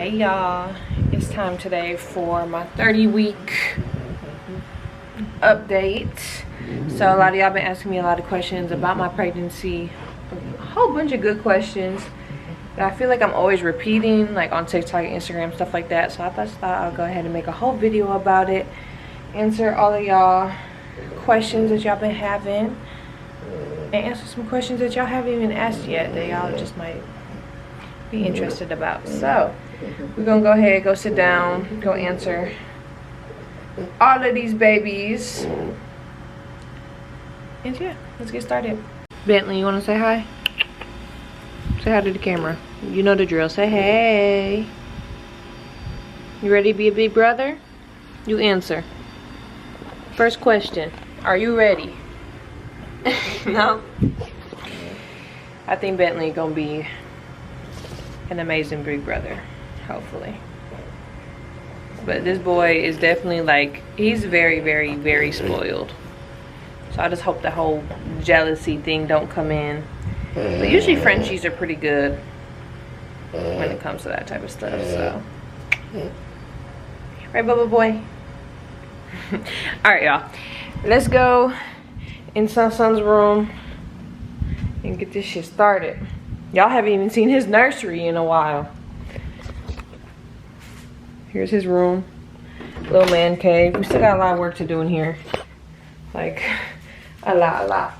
Hey y'all, it's time today for my 30-week update. So a lot of y'all been asking me a lot of questions about my pregnancy, a whole bunch of good questions that I feel like I'm always repeating, like on TikTok, Instagram, stuff like that. So I thought I'll go ahead and make a whole video about it, answer all of y'all questions that y'all been having, and answer some questions that y'all haven't even asked yet that y'all just might be interested about. So we're gonna go ahead, go sit down, go answer all of these babies, and yeah, let's get started. Bentley, you want to say hi? Say hi to the camera. You know the drill. Say hey. You ready to be a big brother? You answer. First question, are you ready? No? I think Bentley gonna be an amazing big brother, hopefully. But this boy is definitely like, he's very, very, very spoiled. So I just hope the whole jealousy thing don't come in. But usually Frenchies are pretty good when it comes to that type of stuff, so. Right, Bubba boy? Alright, y'all. Let's go in Son's room and get this shit started. Y'all haven't even seen his nursery in a while. Here's his room. Little man cave. We still got a lot of work to do in here. Like, a lot.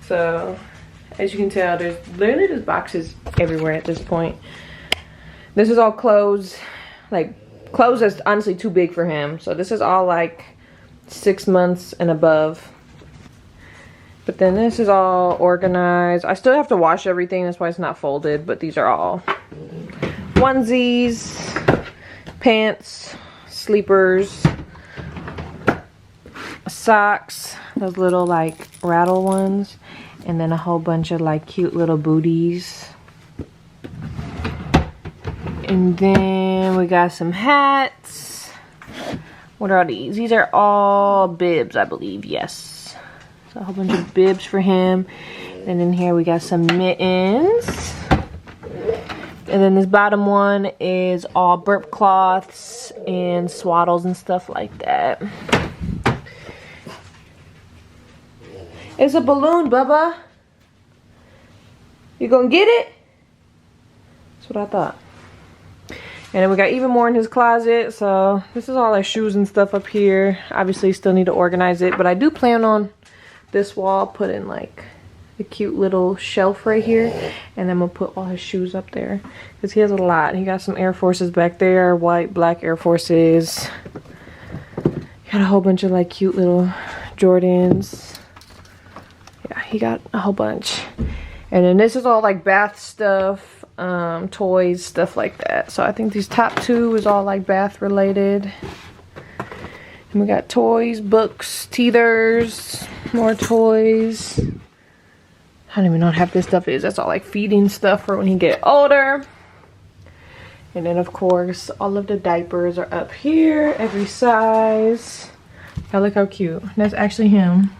So, as you can tell, there's literally just boxes everywhere at this point. This is all clothes. Like, clothes that's honestly too big for him. So this is all like 6 months and above. But then this is all organized. I still have to wash everything, that's why it's not folded. But these are all onesies, pants, sleepers, socks, those little like rattle ones, and then a whole bunch of like cute little booties. And then we got some hats. What are these? These are all bibs, I believe. Yes. So a whole bunch of bibs for him. And in here we got some mittens. And then this bottom one is all burp cloths and swaddles and stuff like that. It's a balloon, Bubba. You gonna get it? That's what I thought. And then we got even more in his closet. So this is all our shoes and stuff up here. Obviously still need to organize it, but I do plan on this wall putting like a cute little shelf right here, and then we'll put all his shoes up there because he has a lot. He got some Air Forces back there, white, black Air Forces. He got a whole bunch of like cute little Jordans. Yeah, he got a whole bunch. And then this is all like bath stuff, toys, stuff like that. So I think these top two is all like bath related. And we got toys, books, teethers, more toys. I don't even know what half this stuff is. That's all like feeding stuff for when he get older. And then of course, all of the diapers are up here, every size. Y'all look how cute. That's actually him.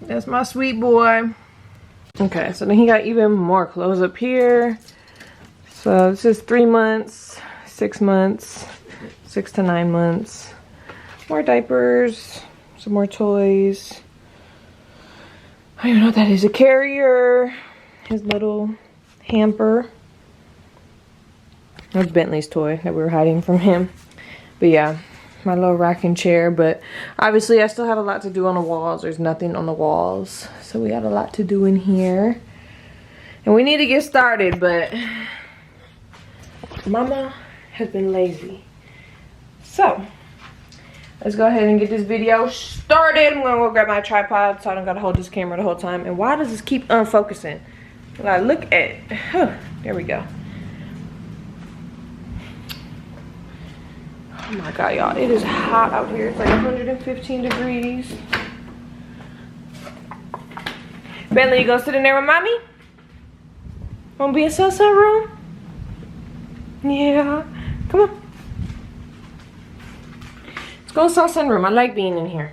That's my sweet boy. Okay, so then he got even more clothes up here. So this is 3 months, 6 months, 6 to 9 months. More diapers, some more toys. I don't even know what that is. A carrier, his little hamper. That's Bentley's toy that we were hiding from him. But yeah, my little rocking chair. But obviously I still have a lot to do on the walls. There's nothing on the walls. So we got a lot to do in here. And we need to get started, but Mama has been lazy. So let's go ahead and get this video started. I'm gonna go grab my tripod so I don't gotta hold this camera the whole time. And why does this keep unfocusing? I gotta look at, there we go. Oh my God, y'all, it is hot out here. It's like 115 degrees. Bentley, you gonna sit in there with mommy? Wanna be in Sun's room? Yeah, come on. Let's go to Sun's room. I like being in here.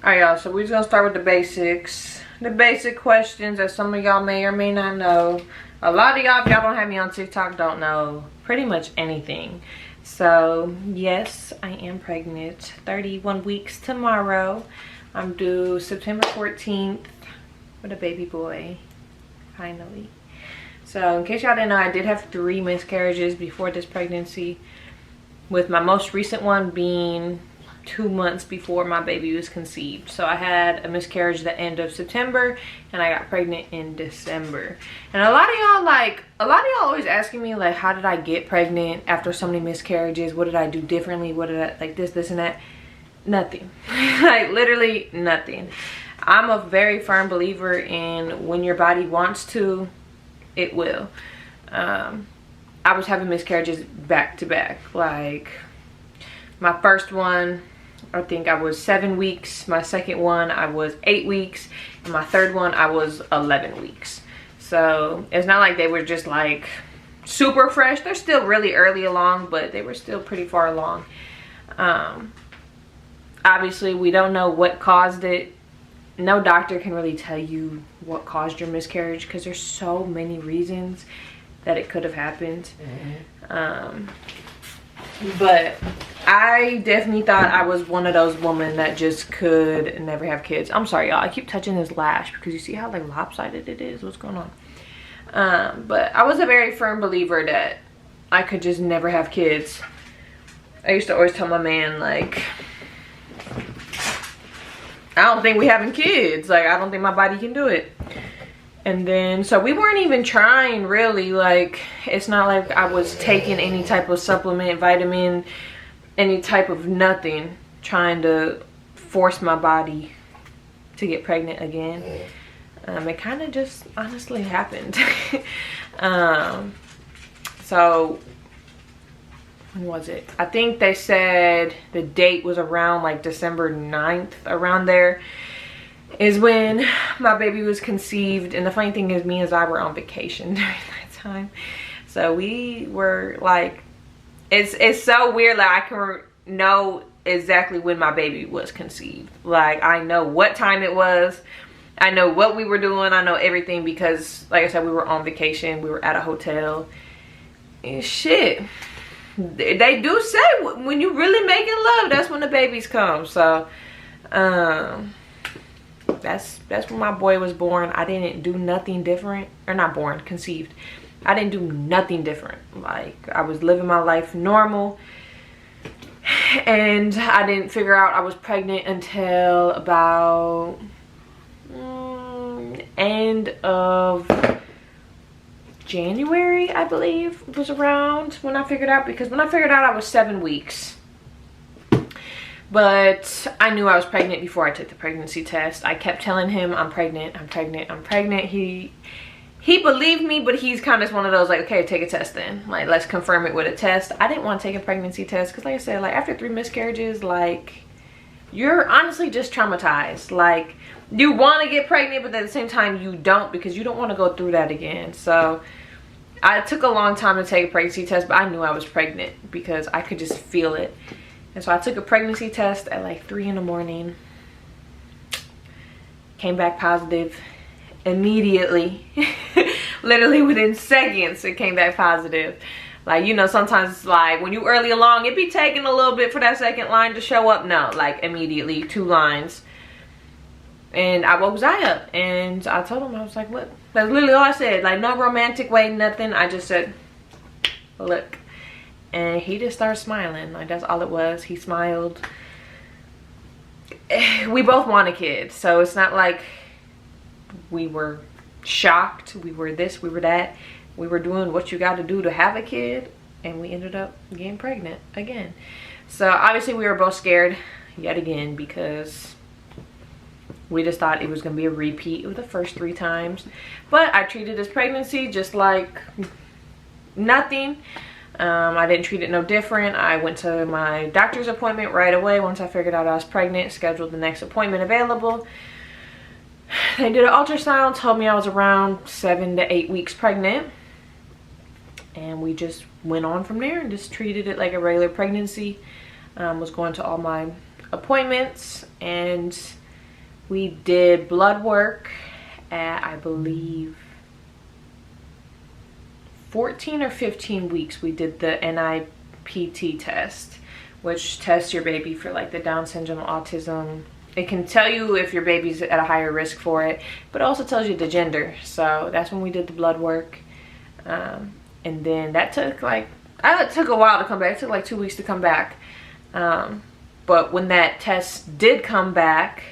Alright, y'all, so we're just gonna start with the basics. The basic questions that some of y'all may or may not know A lot of y'all, if y'all don't have me on TikTok, don't know pretty much anything. So yes, I am pregnant. 31 weeks tomorrow. I'm due September 14th with a baby boy, finally. So in case y'all didn't know, I did have 3 miscarriages before this pregnancy, with my most recent one being 2 months before my baby was conceived. So I had a miscarriage the end of September and I got pregnant in December. And a lot of y'all always asking me like, how did I get pregnant after so many miscarriages? What did I do differently? What did I, like this and that? Nothing. Like literally nothing. I'm a very firm believer in when your body wants to, it will. I was having miscarriages back to back. Like my first one, I think I was 7 weeks. My second one, I was 8 weeks. And my third one, I was 11 weeks. So it's not like they were just like super fresh. They're still really early along, but they were still pretty far along. Obviously, we don't know what caused it. No doctor can really tell you what caused your miscarriage because there's so many reasons that it could have happened. But I definitely thought I was one of those women that just could never have kids. I'm sorry, y'all. I keep touching this lash because you see how like lopsided it is. What's going on? But I was a very firm believer that I could just never have kids. I used to always tell my man, like, I don't think we having kids. Like, I don't think my body can do it. And then, so we weren't even trying really. Like, it's not like I was taking any type of supplement, vitamin, any type of nothing, trying to force my body to get pregnant again. It kind of just honestly happened. So when was it? I think they said the date was around like December 9th, around there is when my baby was conceived. And the funny thing is, me and Zai were on vacation during that time. So we were like, it's so weird. Like, I can know exactly when my baby was conceived. Like, I know what time it was. I know what we were doing. I know everything because, like I said, we were on vacation. We were at a hotel. And shit, they do say when you really making love, that's when the babies come. So that's when my boy was born. I didn't do nothing different. Or not born, conceived. I didn't do nothing different. Like, I was living my life normal. And I didn't figure out I was pregnant until about end of January, I believe, was around when I figured out. Because when I figured out, I was 7 weeks. But I knew I was pregnant before I took the pregnancy test. I kept telling him, I'm pregnant, I'm pregnant, I'm pregnant. He believed me, but he's kind of one of those like, okay, take a test then. Like, let's confirm it with a test. I didn't want to take a pregnancy test because, like I said, like after 3 miscarriages, like, you're honestly just traumatized. Like, you want to get pregnant, but at the same time you don't, because you don't want to go through that again. So I took a long time to take a pregnancy test, but I knew I was pregnant because I could just feel it. And so I took a pregnancy test at like 3 in the morning. Came back positive immediately. Literally within seconds it came back positive. Like, you know, sometimes like when you early along, it be taking a little bit for that second line to show up. No, like immediately 2 lines. And I woke Zai up and I told him, I was like, look, that's literally all I said. Like, no romantic way, nothing. I just said, look. And he just started smiling. Like, that's all it was. He smiled. We both want a kid, so it's not like we were shocked. We were this, we were that. We were doing what you got to do to have a kid, and we ended up getting pregnant again. So obviously we were both scared yet again because we just thought it was going to be a repeat of the first 3 times. But I treated this pregnancy just like nothing. I didn't treat it no different. I went to my doctor's appointment right away once I figured out I was pregnant, scheduled the next appointment available. They did an ultrasound, told me I was around 7 to 8 weeks pregnant. And we just went on from there and just treated it like a regular pregnancy. Was going to all my appointments, and we did blood work at, I believe, 14 or 15 weeks we did the NIPT test, which tests your baby for like the Down syndrome, autism. It can tell you if your baby's at a higher risk for it, but it also tells you the gender. So that's when we did the blood work. And then that took like, it took a while to come back. It took like 2 weeks to come back. But when that test did come back,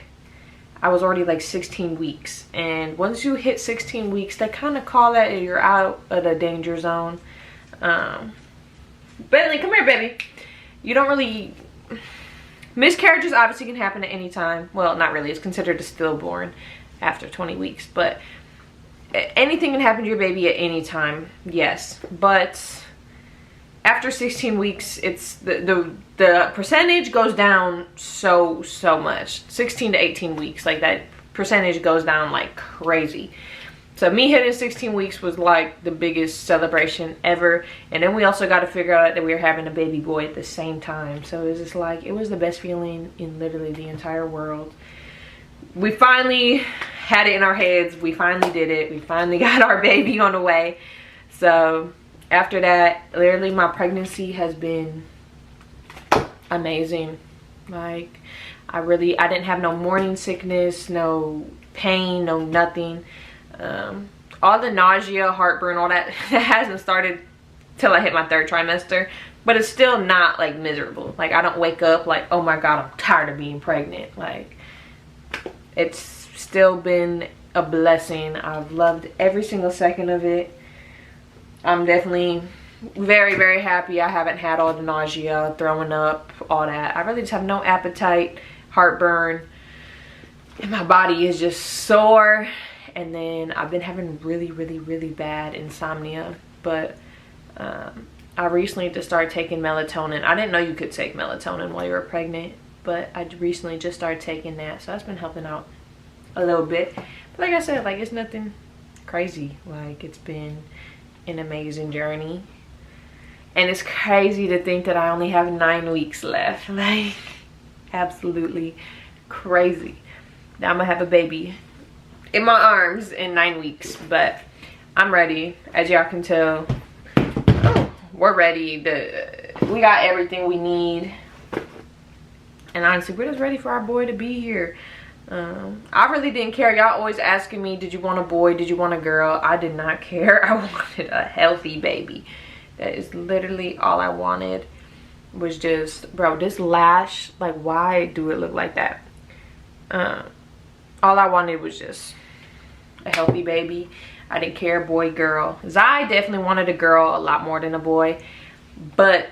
I was already like 16 weeks. And once you hit 16 weeks, they kind of call that you're out of the danger zone. Bentley, come here, baby. You don't really... Miscarriages obviously can happen at any time. Well, not really. It's considered a stillborn after 20 weeks. But anything can happen to your baby at any time, yes. But after 16 weeks, it's the percentage goes down so much. 16 to 18 weeks, like that percentage goes down like crazy. So me hitting 16 weeks was like the biggest celebration ever. And then we also got to figure out that we were having a baby boy at the same time. So it was just like, it was the best feeling in literally the entire world. We finally had it in our heads. We finally did it. We finally got our baby on the way. So after that, literally my pregnancy has been amazing. Like, I didn't have no morning sickness, no pain, no nothing. All the nausea, heartburn, all that hasn't started till I hit my 3rd trimester, but it's still not like miserable. Like, I don't wake up like, oh my god, I'm tired of being pregnant. Like, it's still been a blessing. I've loved every single second of it. I'm definitely very happy I haven't had all the nausea, throwing up, all that. I really just have no appetite, heartburn, and my body is just sore. And then I've been having really bad insomnia. But I recently just started taking melatonin. I didn't know you could take melatonin while you were pregnant, but I recently just started taking that. So that's been helping out a little bit. But like I said, like, it's nothing crazy. Like, it's been an amazing journey. And it's crazy to think that I only have 9 weeks left. Like, absolutely crazy. Now I'm gonna have a baby in my arms in 9 weeks, but I'm ready. As y'all can tell, we're ready. We got everything we need, and honestly, we're just ready for our boy to be here. I really didn't care. Y'all always asking me, did you want a boy, did you want a girl? I did not care. I wanted a healthy baby. That is literally all I wanted. Was just, bro, this lash, like, why do it look like that? All I wanted was just a healthy baby. I didn't care, boy, girl. Zai definitely wanted a girl a lot more than a boy, but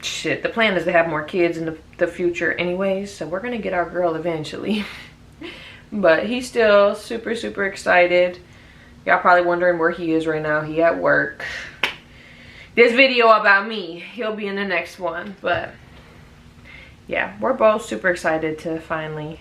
shit, the plan is to have more kids in the future anyways, so we're gonna get our girl eventually. But he's still super excited. Y'all probably wondering where he is right now. He at work. This video about me, he'll be in the next one. But yeah, we're both super excited to finally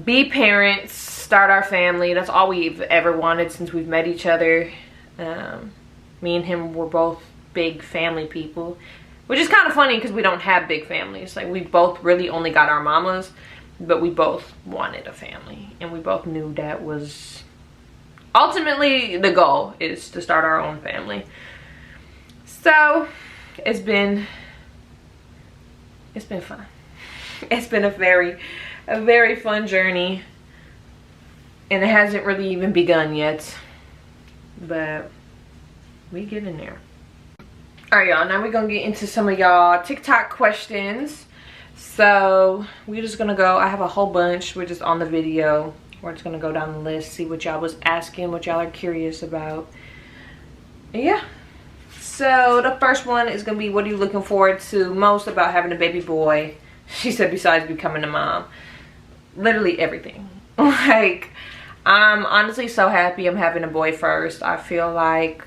be parents, start our family. That's all we've ever wanted since we've met each other. Me and him were both big family people, which is kind of funny because we don't have big families. Like, we both really only got our mamas, but we both wanted a family, and we both knew that was ultimately the goal, is to start our own family. So it's been fun. It's been a very fun journey, and it hasn't really even begun yet, but we get in there. All right, y'all, now we're gonna get into some of y'all TikTok questions. So we're just gonna go, I have a whole bunch. We're just on the video. We're just gonna go down the list, see what y'all was asking, what y'all are curious about. Yeah. So the first one is gonna be, what are you looking forward to most about having a baby boy? She said, besides becoming a mom. Literally everything. Like, I'm honestly so happy I'm having a boy first. I feel like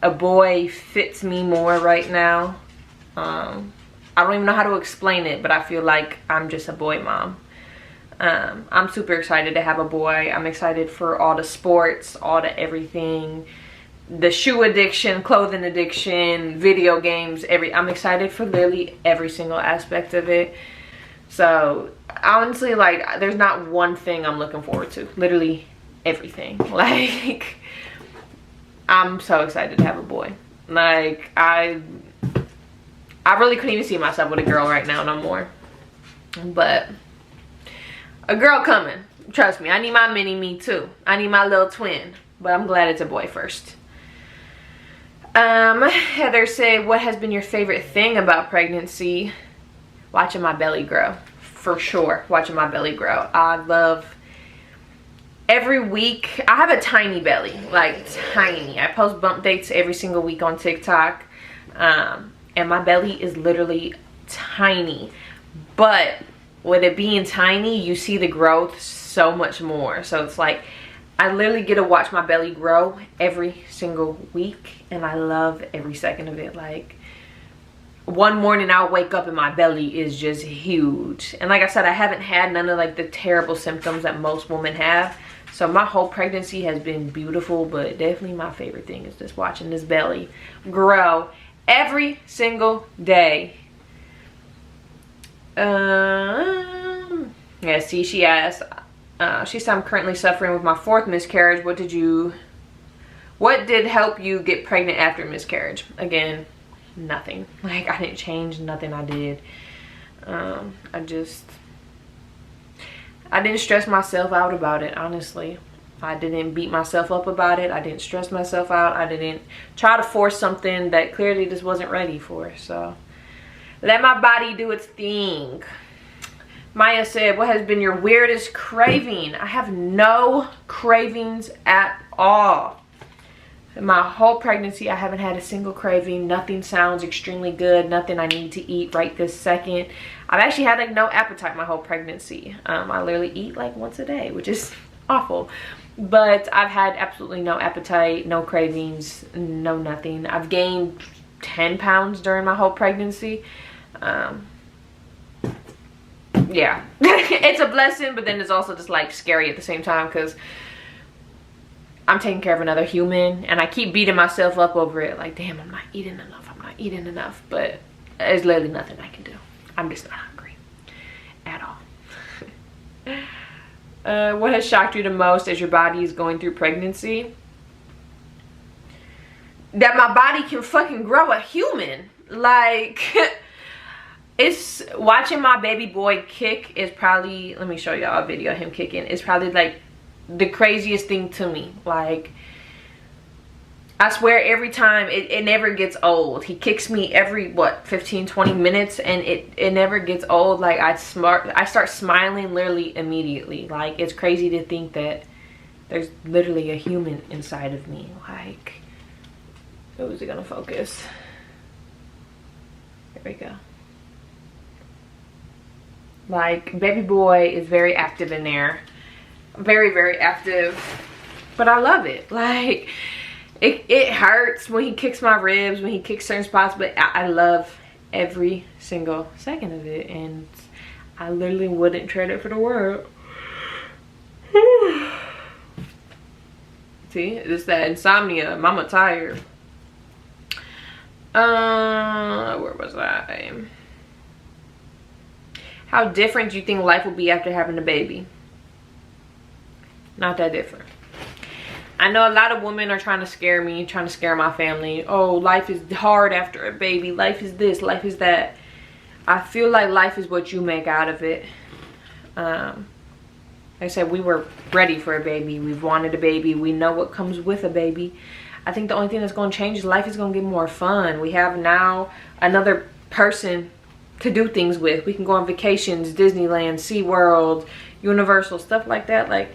a boy fits me more right now. I don't even know how to explain it, but I feel like I'm just a boy mom. I'm super excited to have a boy. I'm excited for all the sports, all the everything, the shoe addiction, clothing addiction, video games, I'm excited for literally every single aspect of it. So honestly, like, there's not one thing I'm looking forward to. Literally everything. Like, I'm so excited to have a boy. Like, I really couldn't even see myself with a girl right now no more. But a girl coming. Trust me, I need my mini-me too. I need my little twin. But I'm glad it's a boy first. Heather said, what has been your favorite thing about pregnancy? Watching my belly grow. For sure, watching my belly grow. I love every week. I have a tiny belly, like tiny. I post bump dates every single week on TikTok. And my belly is literally tiny. But with it being tiny, you see the growth so much more. So it's like, I literally get to watch my belly grow every single week. And I love every second of it. Like, one morning I'll wake up and my belly is just huge. And like I said, I haven't had none of like the terrible symptoms that most women have. So my whole pregnancy has been beautiful, but definitely my favorite thing is just watching this belly grow every single day. Yeah, see, she asked, she said, I'm currently suffering with my 4th miscarriage. What did help you get pregnant after miscarriage? Again, nothing. Like, I didn't change nothing I did. I didn't stress myself out about it, honestly. I didn't beat myself up about it. I didn't stress myself out. I didn't try to force something that clearly just wasn't ready for. So let my body do its thing. Maya said, what has been your weirdest craving? I have no cravings at all. In my whole pregnancy, I haven't had a single craving. Nothing sounds extremely good. Nothing I need to eat right this second. I've actually had like no appetite my whole pregnancy. I literally eat like once a day, which is awful. But I've had absolutely no appetite, no cravings, no nothing. I've gained 10 pounds during my whole pregnancy. Yeah, it's a blessing, but then it's also just like scary at the same time because I'm taking care of another human and I keep beating myself up over it. Like, damn, I'm not eating enough. I'm not eating enough. But there's literally nothing I can do. I'm just not hungry at all. What has shocked you the most as your body is going through pregnancy? That my body can fucking grow a human. Like, it's watching my baby boy kick is probably, let me show y'all a video of him kicking. It's probably like the craziest thing to me. Like, I swear every time it never gets old. He kicks me every what 15-20 minutes and it never gets old. Like, I start smiling literally immediately. Like, it's crazy to think that there's literally a human inside of me. Like, who is it gonna focus? There we go. Like, baby boy is very active in there. Very, very active. But I love it. Like, it hurts when he kicks my ribs, when he kicks certain spots, but I love every single second of it. And I literally wouldn't trade it for the world. See, it's that insomnia. Mama tired. Where was I? How different do you think life will be after having a baby? Not that different. I know a lot of women are trying to scare me, trying to scare my family. Oh, life is hard after a baby. Life is this, life is that. I feel like life is what you make out of it. Like I said, we were ready for a baby. We've wanted a baby. We know what comes with a baby. I think the only thing that's going to change is life is going to get more fun. We have now another person to do things with. We can go on vacations, Disneyland, SeaWorld, Universal, stuff like that. Like,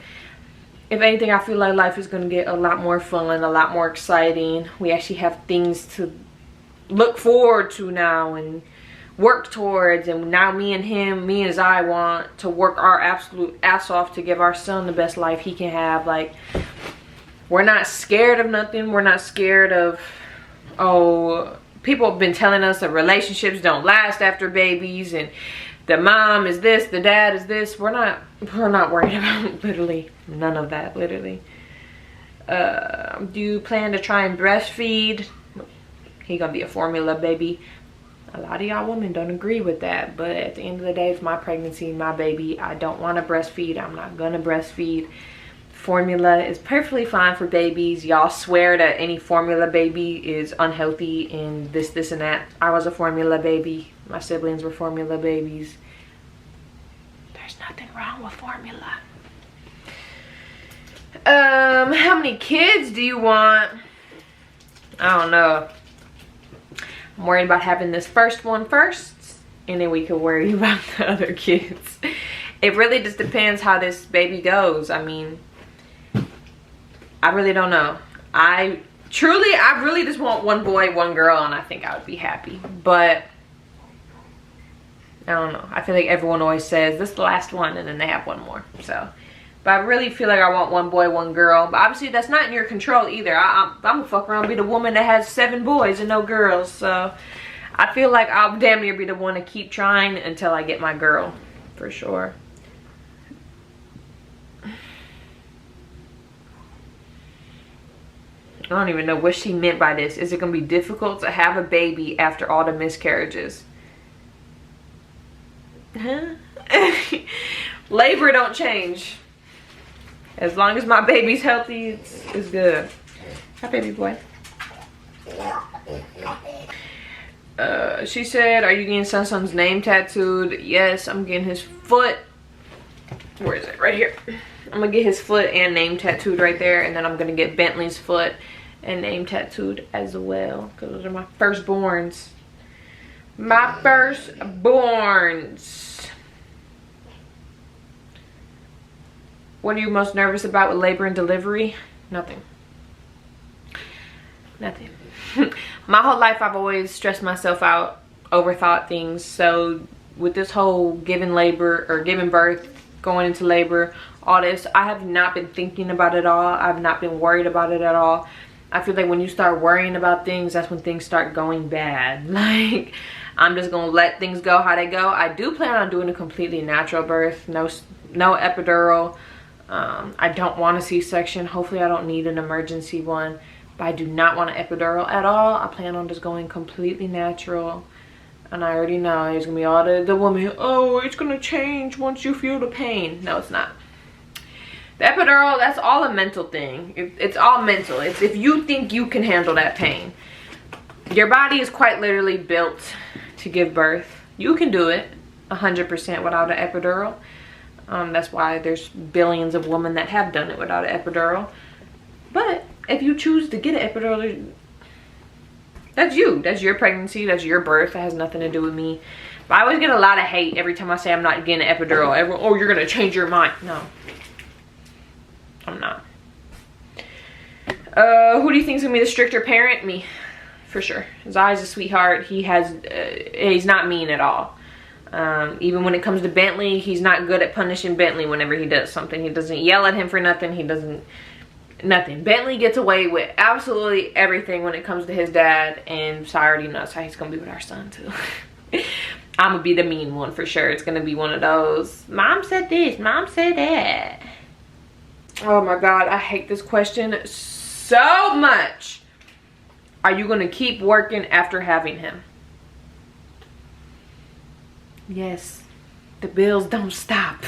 if anything, I feel like life is going to get a lot more fun, a lot more exciting. We actually have things to look forward to now and work towards. And now me and Zai want to work our absolute ass off to give our son the best life he can have. Like, we're not scared of nothing. We're not scared of, oh, people have been telling us that relationships don't last after babies and the mom is this, the dad is this. We're not worried about literally none of that, literally. Do you plan to try and breastfeed? He gonna be a formula baby. A lot of y'all women don't agree with that, but at the end of the day, it's my pregnancy, my baby. I don't want to breastfeed. I'm not gonna breastfeed. formula is perfectly fine for babies. Y'all swear that any formula baby is unhealthy and this and that. I was a formula baby. My siblings were formula babies. There's nothing wrong with formula. How many kids do you want? I don't know. I'm worried about having this first one first, and then we can worry about the other kids. It really just depends how this baby goes. I mean, I really don't know. I really just want one boy, one girl, and I think I would be happy. But I don't know. I feel like everyone always says this is the last one, and then they have one more. So, but I really feel like I want one boy, one girl. But obviously that's not in your control either. I'm gonna fuck around and be the woman that has 7 boys and no girls. So I feel like I'll damn near be the one to keep trying until I get my girl, for sure. I don't even know what she meant by this. Is it gonna be difficult to have a baby after all the miscarriages? Huh? Labor don't change. As long as my baby's healthy, it's good. Hi, baby boy. She said, are you getting Sunson's name tattooed? Yes, I'm getting his foot. Where is it? Right here. I'm gonna get his foot and name tattooed right there, and then I'm gonna get Bentley's foot and name tattooed as well, because those are my firstborns. My firstborns. What are you most nervous about with labor and delivery? Nothing. Nothing. My whole life I've always stressed myself out, overthought things. So with this whole giving labor or giving birth, going into labor, all this, I have not been thinking about it all. I've not been worried about it at all. I feel like when you start worrying about things, that's when things start going bad. Like, I'm just gonna let things go how they go. I do plan on doing a completely natural birth, no epidural. I don't want a C-section. Hopefully I don't need an emergency one, but I do not want an epidural at all. I plan on just going completely natural. And I already know there's gonna be all the woman, oh, it's gonna change once you feel the pain. No, it's not. The epidural, that's all a mental thing. It's all mental. It's if you think you can handle that pain. Your body is quite literally built to give birth. You can do it 100% without an epidural. That's why there's billions of women that have done it without an epidural. But if you choose to get an epidural, that's you. That's your pregnancy. That's your birth. That has nothing to do with me. But I always get a lot of hate every time I say I'm not getting an epidural. Everyone, oh, you're going to change your mind. No. I'm not. Who do you think is going to be the stricter parent? Me. For sure. Zai's a sweetheart. He's not mean at all. Even when it comes to Bentley, he's not good at punishing Bentley whenever he does something. He doesn't yell at him for nothing. He doesn't... Nothing. Bentley gets away with absolutely everything when it comes to his dad, and so I already know how he's gonna be with our son too. I'm gonna be the mean one for sure. It's gonna be one of those, mom said this, mom said that. Oh my god, I hate this question so much. Are you gonna keep working after having him? Yes, the bills don't stop.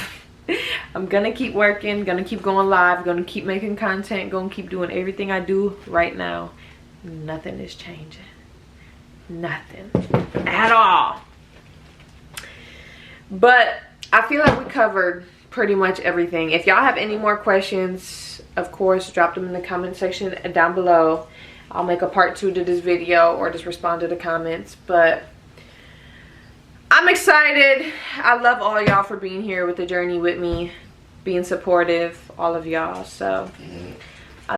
I'm gonna keep working, gonna keep going live, gonna keep making content, gonna keep doing everything I do right now. Nothing is changing. Nothing at all. But I feel like we covered pretty much everything. If y'all have any more questions, of course, drop them in the comment section down below. I'll make a part 2 to this video or just respond to the comments. But I'm excited. I love all y'all for being here with the journey with me, being supportive, all of y'all. So